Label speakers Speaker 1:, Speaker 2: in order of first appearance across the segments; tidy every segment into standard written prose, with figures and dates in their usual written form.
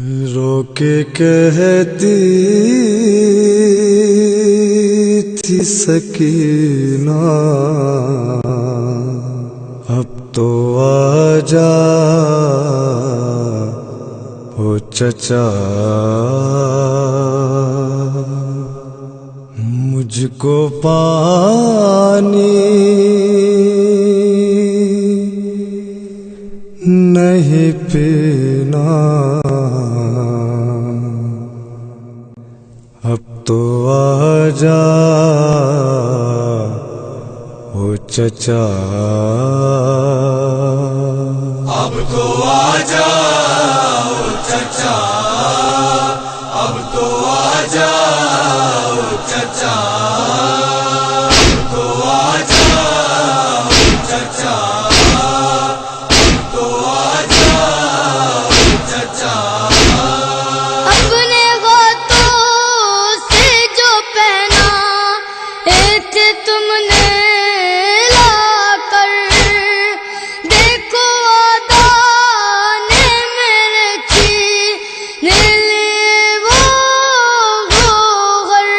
Speaker 1: رو کے کہتی تھی سکینہ اب تو آجا او چچا، مجھ کو پانی نہیں پینا، اب تو آجا او چچا،
Speaker 2: اب تو آجا او چچا، اب تو آجا او چچا، اب تو آجا او چچا، اب تو آجا او چچا۔
Speaker 3: اپنے ہاتھوں سے جو پہنا تھے تم نے لا کر، دیکھو آدھا نے میرے چھین لیے وہ گوہر،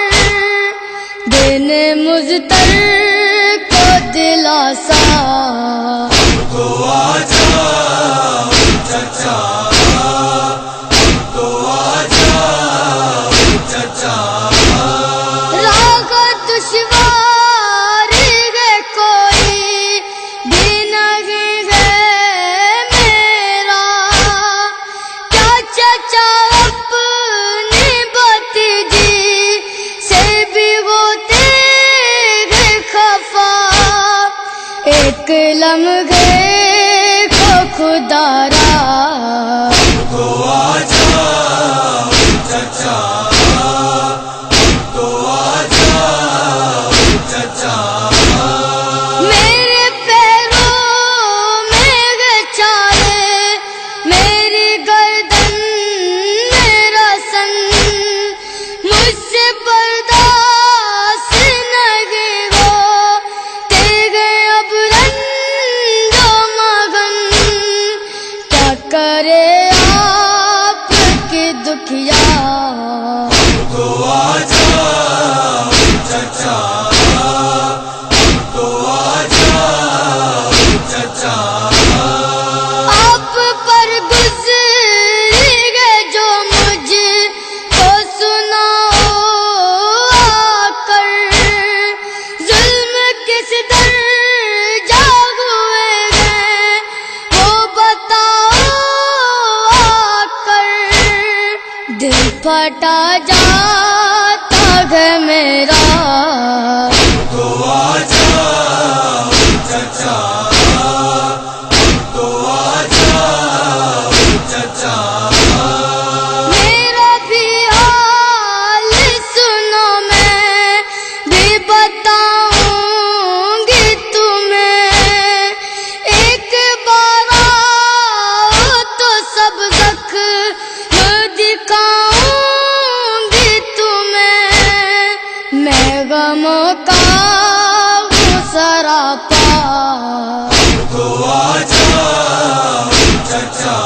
Speaker 3: دینے مضطر کو دلاسا،
Speaker 2: اب تو آجا او چچا، اب تو آجا او چچا۔
Speaker 3: راہ دشواری ہے کوئی بھی نہیں ہے میرا، کیا چچا اپنی بھتیجی سے بھی ہوتے ہیں خفا، ایک لمحے کو خدا را،
Speaker 2: اب تو آجا او چچا، اب تو آجا او چچا۔
Speaker 3: میرے پیروں میں ہے چالے، میری گردن میرا سن، مجھ سے برداشت نہیں ہوتے گئے اب رنج و مگن، کیا کرے آپ کی دکھیا،
Speaker 2: اب تو آجا او چچا، اب تو آجا او چچا۔
Speaker 3: آپ پر گزری گئے جو مجھ کو سناؤ آ کر، ظلم کس درجہ ہوئے ہیں وہ بتاؤ آ کر، دل پھٹا جاتا ہے میرا،
Speaker 2: اب تو آجا او چچا، اب تو آجا او چچا۔
Speaker 3: میرا بھی حال سنو، میں بھی بتاؤں گی تمہیں، ایک بار آؤ تو سب زخم دکھاؤں گی تمہیں، میں غموں کا ہوں سراپا،
Speaker 2: اب تو آجا او چچا،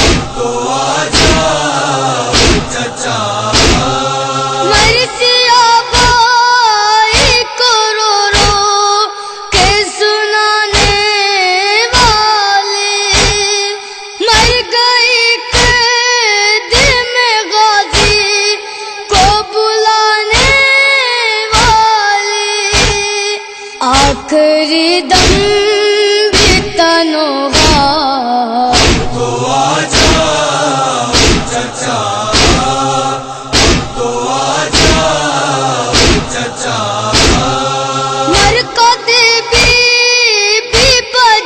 Speaker 2: اب تو آجا او چچا۔
Speaker 3: مرثیہ بائی کو رو رو کے سنانے والی، مر گئی قید میں غازی کو بلانے والی، آخری دم بھی تنہا،
Speaker 2: اب تو آجا او چچا، اب تو آجا او چچا۔
Speaker 3: مرکز بی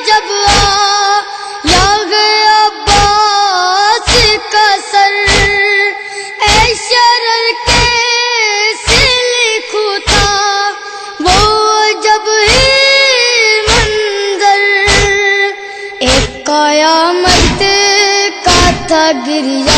Speaker 3: جب آیا گیا عباس کا سر، اے شرر کیسے لکھوں تھا وہ جب ہی منظر، ایک قیامت کا تھا گریا،